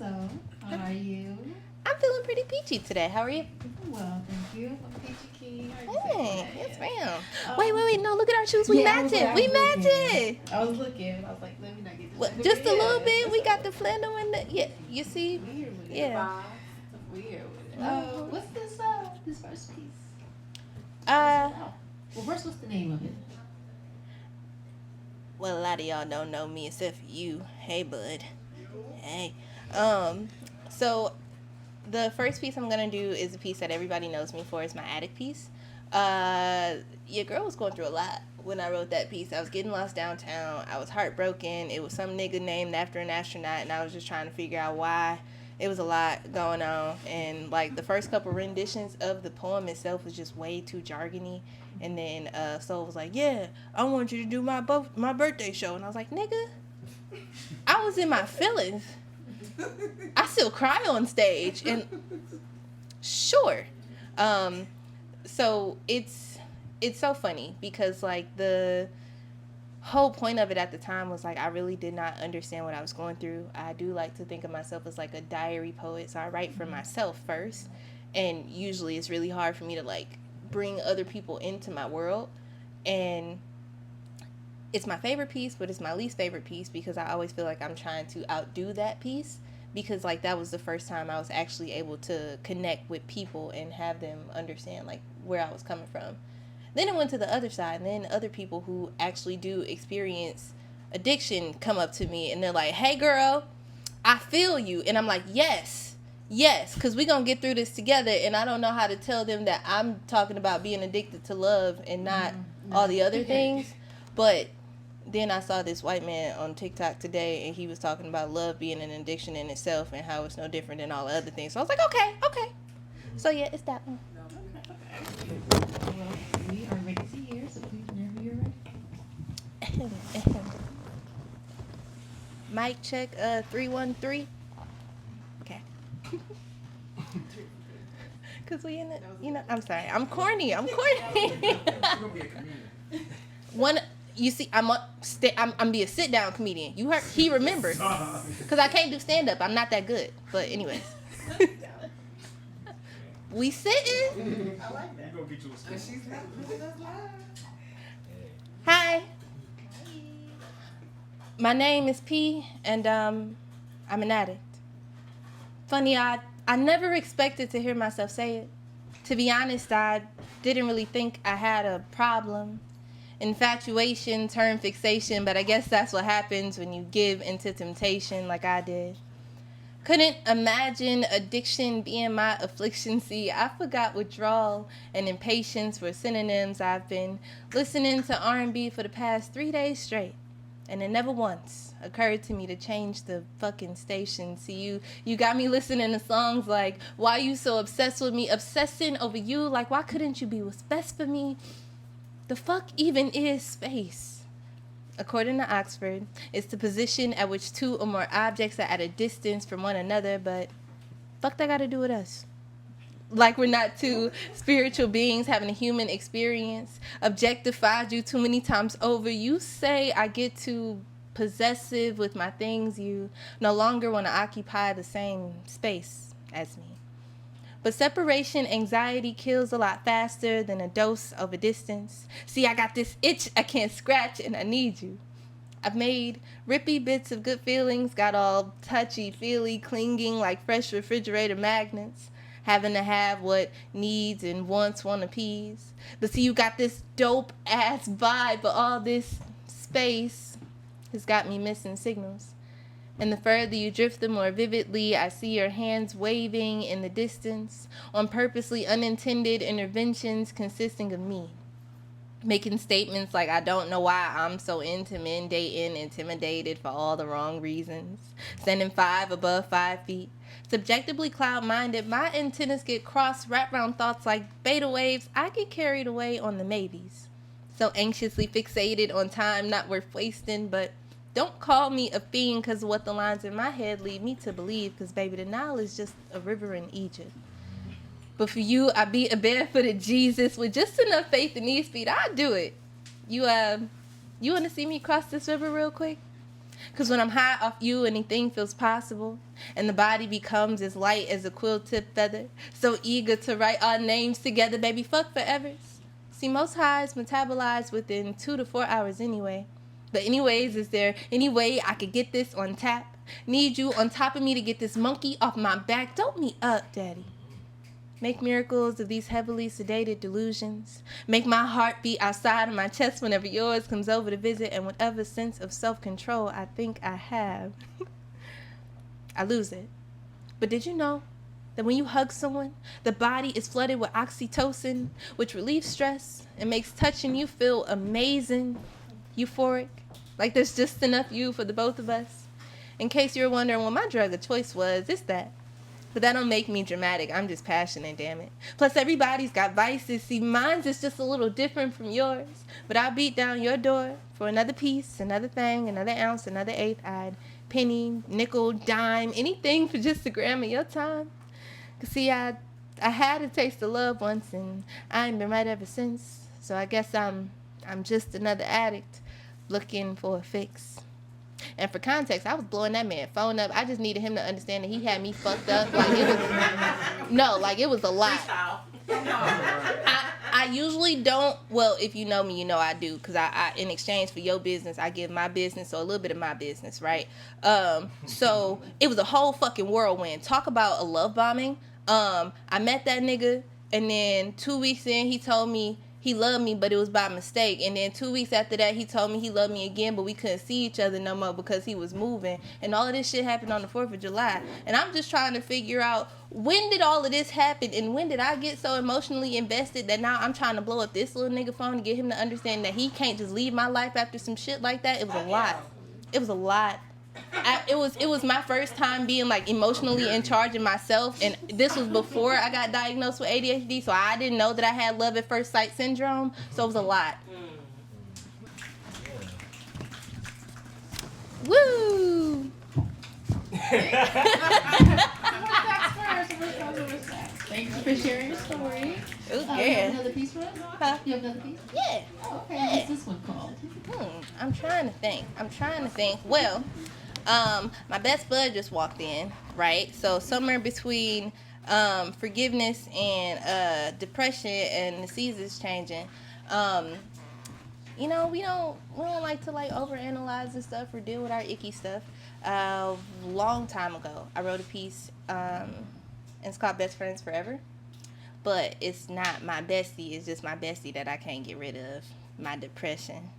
So, how are you? I'm feeling pretty peachy today. How are you? Well, thank you. I'm Peachy Key. Hey, yes, ma'am. Um, wait. No, look at our shoes. We matching. We matching. I was looking. I was like, let me not get Well, this. just a little bit. We got the flannel and the you see. Weird with it. Yeah. Weird with it. Mhm. What's this first piece? Well, First, what's the name of it? a lot of y'all don't know me except for you. Hey, bud. Hey. So the first piece I'm gonna do is a piece that everybody knows me for. It's my attic piece. Your girl was going through a lot when I wrote that piece. I was getting lost downtown. I was heartbroken. It was some nigga named after an astronaut, and I was just trying to figure out why. It was a lot going on, and like the first couple renditions of the poem itself was just way too jargony. And then Soul was like, "Yeah, I want you to do my birthday show," and I was like, "Nigga, I was in my feelings. I still cry on stage, and sure." So it's so funny because like the whole point of it at the time was like I really did not understand what I was going through. I do like to think of myself as like a diary poet, so I write for myself first, and usually it's really hard for me to like bring other people into my world. And it's my favorite piece, but it's my least favorite piece because I always feel like I'm trying to outdo that piece, because like that was the first time I was actually able to connect with people and have them understand like where I was coming from. Then it went to the other side, and then other people who actually do experience addiction come up to me and they're like, "Hey girl, I feel you." And I'm like, yes, because we're going to get through this together. And I don't know how to tell them that I'm talking about being addicted to love and not all the other things. But then I saw this white man on TikTok today, and he was talking about love being an addiction in itself and how it's no different than all the other things. So I was like, okay. So yeah, it's that one. Well, we are ready to hear, so please whenever you're ready. Mic check 313. Okay. Cause we in it, I'm sorry. I'm corny. One, you see, I'm be a sit down comedian. You heard? He remembered. Cause I can't do stand up. I'm not that good. But anyways, we sitting. I like that. Go get you a stick. She's not living us live. Hi. My name is P, and I'm an addict. Funny, I never expected to hear myself say it. To be honest, I didn't really think I had a problem. Infatuation turned fixation, but I guess that's what happens when you give into temptation like I did. Couldn't imagine addiction being my affliction. See, I forgot withdrawal and impatience were synonyms. I've been listening to R&B for the past 3 days straight, and it never once occurred to me to change the fucking station. See, you got me listening to songs like, "Why you so obsessed with me?" Obsessing over you, like, why couldn't you be what's best for me? The fuck even is space? According to Oxford, it's the position at which two or more objects are at a distance from one another, but fuck that gotta do with us? Like we're not two spiritual beings having a human experience, objectified you too many times over. You say I get too possessive with my things. You no longer want to occupy the same space as me. But separation anxiety kills a lot faster than a dose of a distance. See, I got this itch I can't scratch, and I need you. I've made rippy bits of good feelings, got all touchy-feely, clinging like fresh refrigerator magnets, having to have what needs and wants want to appease. But see, you got this dope-ass vibe, but all this space has got me missing signals. And the further you drift, the more vividly I see your hands waving in the distance on purposely unintended interventions consisting of me. Making statements like I don't know why I'm so intimidated for all the wrong reasons. Standing 5 above 5 feet. Subjectively cloud-minded, my antennas get crossed, wrapped around thoughts like beta waves. I get carried away on the maybes. So anxiously fixated on time not worth wasting, but don't call me a fiend because of what the lines in my head lead me to believe, because, baby, the Nile is just a river in Egypt. But for you, I be a barefooted Jesus with just enough faith and speed. I'll do it. You want to see me cross this river real quick? Cause when I'm high off you, anything feels possible. And the body becomes as light as a quill tip feather. So eager to write our names together, baby, fuck forevers. See, most highs metabolize within 2 to 4 hours anyway. But anyways, is there any way I could get this on tap? Need you on top of me to get this monkey off my back? Dope me up, daddy. Make miracles of these heavily sedated delusions. Make my heart beat outside of my chest whenever yours comes over to visit, and whatever sense of self-control I think I have, I lose it. But did you know that when you hug someone, the body is flooded with oxytocin, which relieves stress and makes touching you feel amazing, euphoric, like there's just enough you for the both of us? In case you're wondering what my drug of choice was, it's that. But that don't make me dramatic. I'm just passionate, damn it. Plus, everybody's got vices. See, mine's is just a little different from yours. But I'll beat down your door for another piece, another thing, another ounce, another eighth-eyed penny, nickel, dime, anything for just a gram of your time. 'Cause see, I had a taste of love once, and I ain't been right ever since. So I guess I'm just another addict looking for a fix. And for context, I was blowing that man phone up. I just needed him to understand that he had me fucked up. Like it was a lot. I usually don't. Well, if you know me, you know I do. Because I in exchange for your business, I give my business, so a little bit of my business, right? So it was a whole fucking whirlwind. Talk about a love bombing. I met that nigga, and then 2 weeks in, he told me he loved me, but it was by mistake. And then 2 weeks after that, he told me he loved me again, but we couldn't see each other no more because he was moving. And all of this shit happened on the 4th of July. And I'm just trying to figure out, when did all of this happen? And when did I get so emotionally invested that now I'm trying to blow up this little nigga phone to get him to understand that he can't just leave my life after some shit like that? It was a lot. It was a lot. It was my first time being like emotionally in charge of myself, and this was before I got diagnosed with ADHD, so I didn't know that I had love at first sight syndrome, so it was a lot. Woo! Thank you for sharing your story. Ooh, You yeah. have another piece for us? Huh? You have another piece? Yeah. Okay, Yeah. what's this one called? I'm trying to think. Well, my best bud just walked in, right? So somewhere between forgiveness and depression and the seasons changing, you know, we don't like to like overanalyze and stuff or deal with our icky stuff. Long time ago, I wrote a piece, and it's called Best Friends Forever. But it's not my bestie, it's just my bestie that I can't get rid of, my depression.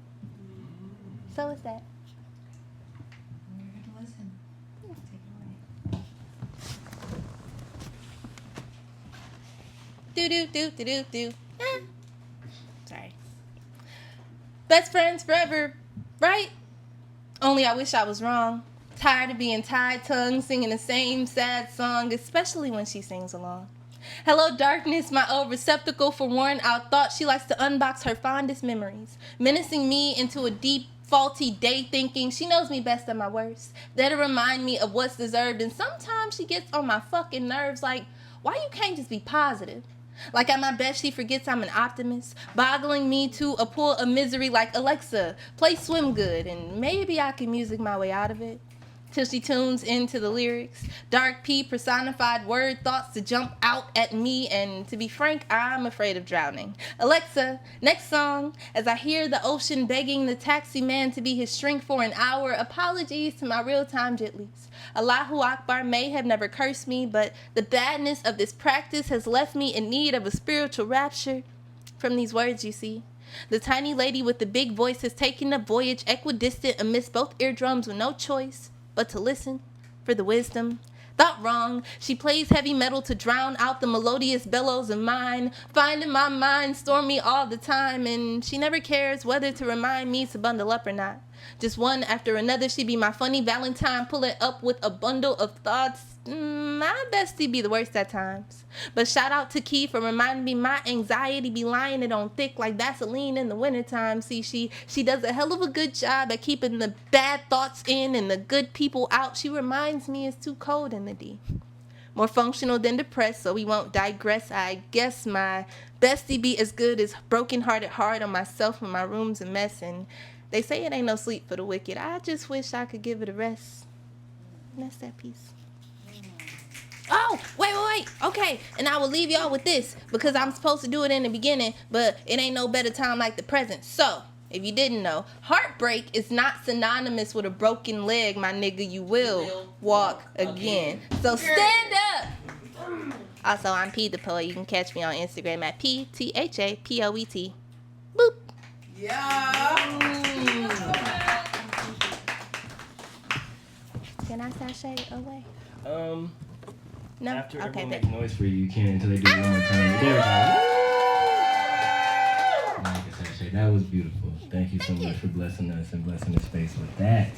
So it's that. We're going to listen. Take it away. Do. Sorry. Best friends forever, right? Only I wish I was wrong. Tired of being tied tongue, singing the same sad song, especially when she sings along. Hello, darkness, my old receptacle for worn out thoughts. She likes to unbox her fondest memories, menacing me into a deep, faulty day thinking she knows me best at my worst. There to remind me of what's deserved, and sometimes she gets on my fucking nerves like, why you can't just be positive? Like at my best, she forgets I'm an optimist, boggling me to a pool of misery like, Alexa, play Swim Good, and maybe I can music my way out of it. Till she tunes into the lyrics. Dark P personified word thoughts to jump out at me, and to be frank, I'm afraid of drowning. Alexa, next song. As I hear the ocean begging the taxi man to be his shrink for an hour, apologies to my real-time jitleys. Allahu Akbar may have never cursed me, but the badness of this practice has left me in need of a spiritual rapture from these words, you see. The tiny lady with the big voice has taken a voyage equidistant amidst both eardrums with no choice but to listen for the wisdom. Thought wrong. She plays heavy metal to drown out the melodious bellows of mine, finding my mind stormy all the time, and she never cares whether to remind me to bundle up or not. Just one after another, she be my funny Valentine, pulling up with a bundle of thoughts. My bestie be the worst at times. But shout out to Key for reminding me my anxiety be lying it on thick like Vaseline in the wintertime. See, she does a hell of a good job at keeping the bad thoughts in and the good people out. She reminds me it's too cold in the D. More functional than depressed, so we won't digress. I guess my bestie be as good as broken-hearted hard on myself when my room's a mess, and They say it ain't no sleep for the wicked. I just wish I could give it a rest. And that's that piece. Oh, wait. Okay, and I will leave y'all with this because I'm supposed to do it in the beginning, but it ain't no better time like the present. So, if you didn't know, heartbreak is not synonymous with a broken leg, my nigga. You will walk again. So stand up. Also, I'm P the Poet. You can catch me on Instagram at PTHAPOET. Boop. Yeah. Can I sashay away? No? After Okay, everyone then. make noise for you, can't until they do it one more time. There we go. Like I said, that was beautiful. Thank you so much for blessing us and blessing the space with that.